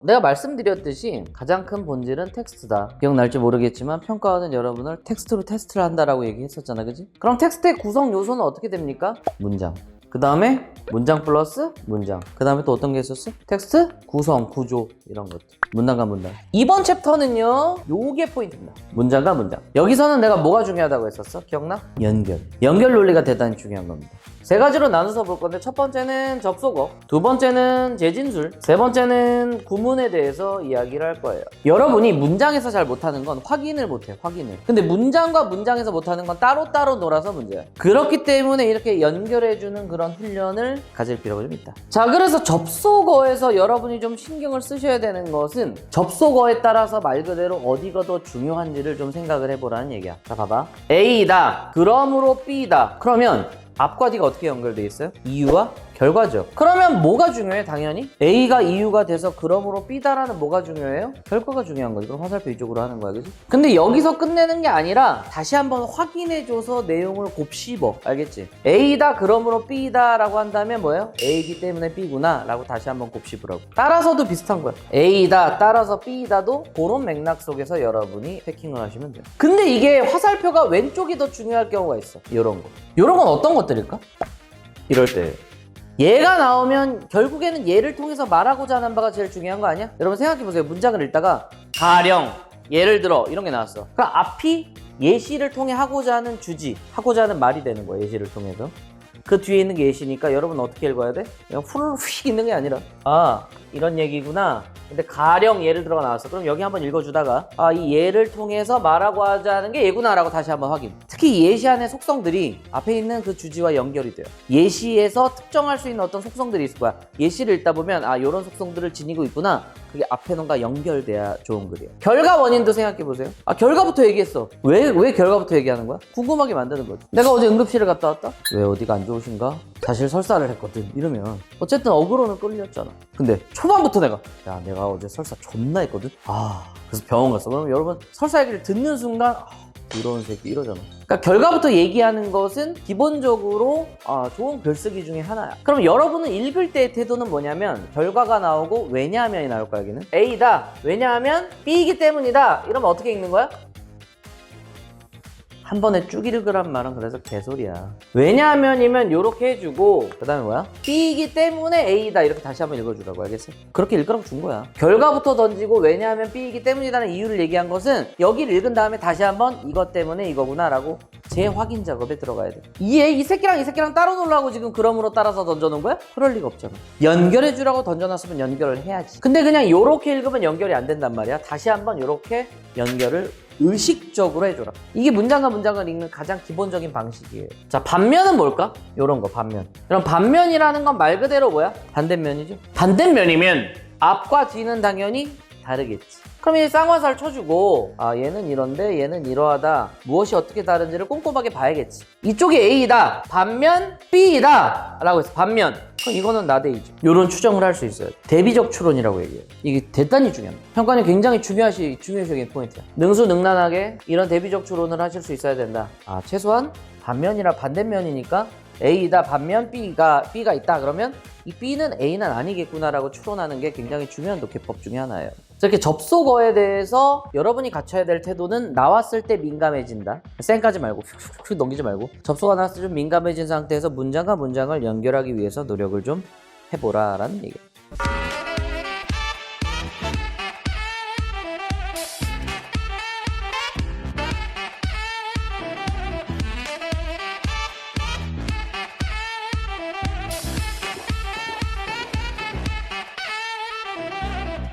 내가 말씀드렸듯이 가장 큰 본질은 텍스트다. 기억날지 모르겠지만 평가원은 여러분을 텍스트로 테스트를 한다라고 얘기했었잖아, 그지? 그럼 텍스트의 구성 요소는 어떻게 됩니까? 문장. 그 다음에 문장 플러스 문장. 그 다음에 또 어떤 게 있었어? 텍스트, 구성, 구조 이런 것들. 문단과 문단. 이번 챕터는요, 요게 포인트입니다. 문장과 문장. 여기서는 내가 뭐가 중요하다고 했었어? 기억나? 연결. 연결 논리가 대단히 중요한 겁니다. 세 가지로 나눠서 볼 건데 첫 번째는 접속어, 두 번째는 재진술, 세 번째는 구문에 대해서 이야기를 할 거예요. 여러분이 문장에서 잘 못하는 건 확인을 못해, 확인을. 근데 문장과 문장에서 못하는 건 따로따로 놀아서 문제야. 그렇기 때문에 이렇게 연결해주는 그런 훈련을 가질 필요가 좀 있다. 자, 그래서 접속어에서 여러분이 좀 신경을 쓰셔야 되는 것은 접속어에 따라서 말 그대로 어디가 더 중요한지를 좀 생각을 해보라는 얘기야. 자, 봐봐. A다, 그러므로 B다. 그러면 앞과 뒤가 어떻게 연결돼 있어요? 이유와 결과죠. 그러면 뭐가 중요해? 당연히 A가 이유가 돼서 그러므로 B다라는 뭐가 중요해요? 결과가 중요한 거지. 그럼 화살표 이쪽으로 하는 거야, 그지? 근데 여기서 끝내는 게 아니라 다시 한번 확인해줘서 내용을 곱씹어. 알겠지? A다 그러므로 B다 라고 한다면 뭐예요? A이기 때문에 B구나 라고 다시 한번 곱씹으라고. 따라서도 비슷한 거야. A다 따라서 B다도 그런 맥락 속에서 여러분이 패킹을 하시면 돼요. 근데 이게 화살표가 왼쪽이 더 중요할 경우가 있어. 이런 거. 이런 건 어떤 것들일까? 이럴 때 얘가 나오면 결국에는 얘를 통해서 말하고자 하는 바가 제일 중요한 거 아니야? 여러분 생각해보세요. 문장을 읽다가 가령, 예를 들어 이런 게 나왔어. 그럼 앞이 예시를 통해 하고자 하는 주지, 하고자 하는 말이 되는 거야. 예시를 통해서. 그 뒤에 있는 게 예시니까 여러분 어떻게 읽어야 돼? 그냥 훌휙 있는 게 아니라 아, 이런 얘기구나. 근데 가령 예를 들어가 나왔어. 그럼 여기 한번 읽어주다가 아, 이 예를 통해서 말하고 하자는 게 얘구나 라고 다시 한번 확인. 특히 이 예시 안의 속성들이 앞에 있는 그 주지와 연결이 돼요. 예시에서 특정할 수 있는 어떤 속성들이 있을 거야. 예시를 읽다 보면 아, 이런 속성들을 지니고 있구나. 그게 앞에 놈과 연결돼야 좋은 글이에요. 결과 원인도 생각해보세요. 아, 결과부터 얘기했어. 왜 결과부터 얘기하는 거야? 궁금하게 만드는 거지. 내가 어제 응급실을 갔다 왔다? 왜 어디가 안 좋으신가? 사실 설사를 했거든. 이러면 어쨌든 어그로는 끌렸잖아. 근데 초반부터 내가 어제 설사 존나 했거든? 그래서 병원 갔어. 그럼 여러분 설사 얘기를 듣는 순간 이런 새끼 이러잖아. 그러니까 결과부터 얘기하는 것은 기본적으로 좋은 글쓰기 중에 하나야. 그럼 여러분은 읽을 때의 태도는 뭐냐면 결과가 나오고 왜냐하면이 나올 거야. 여기는 A다. 왜냐하면 B이기 때문이다. 이러면 어떻게 읽는 거야? 한 번에 쭉 읽으란 말은 그래서 개소리야. 왜냐하면이면 요렇게 해주고 그 다음에 뭐야? B이기 때문에 A다 이렇게 다시 한번 읽어주라고. 알겠어? 그렇게 읽으라고 준 거야. 결과부터 던지고 왜냐하면 B이기 때문이라는 이유를 얘기한 것은 여기를 읽은 다음에 다시 한번 이것 때문에 이거구나 라고 재확인 작업에 들어가야 돼. 이 새끼랑 이 새끼랑 따로 놀라고 지금 그럼으로 따라서 던져놓은 거야? 그럴 리가 없잖아. 연결해주라고 던져놨으면 연결을 해야지. 근데 그냥 요렇게 읽으면 연결이 안 된단 말이야. 다시 한번 요렇게 연결을 의식적으로 해줘라. 이게 문장과 문장을 읽는 가장 기본적인 방식이에요. 자, 반면은 뭘까? 요런 거, 반면. 그럼 반면이라는 건 말 그대로 뭐야? 반대면이죠. 반대면이면 앞과 뒤는 당연히 다르겠지. 그럼 이 쌍화살 쳐주고 얘는 이런데 얘는 이러하다. 무엇이 어떻게 다른지를 꼼꼼하게 봐야겠지. 이쪽이 A다. 반면 B다. 라고 해서 반면. 그럼 이거는 나대이죠. 이런 추정을 할 수 있어요. 대비적 추론이라고 얘기해요. 이게 대단히 중요합니다. 평가는 굉장히 중요하신 포인트야. 능수능란하게 이런 대비적 추론을 하실 수 있어야 된다. 최소한 반면이라 반대면이니까 A다 반면 B가 있다. 그러면 이 B는 A는 아니겠구나라고 추론하는 게 굉장히 중요한 독해법 중에 하나예요. 이렇게 접속어에 대해서 여러분이 갖춰야 될 태도는 나왔을 때 민감해진다. 쌩까지 말고 휙휙 넘기지 말고 접속어가 나왔을 때 좀 민감해진 상태에서 문장과 문장을 연결하기 위해서 노력을 좀 해보라라는 얘기예요.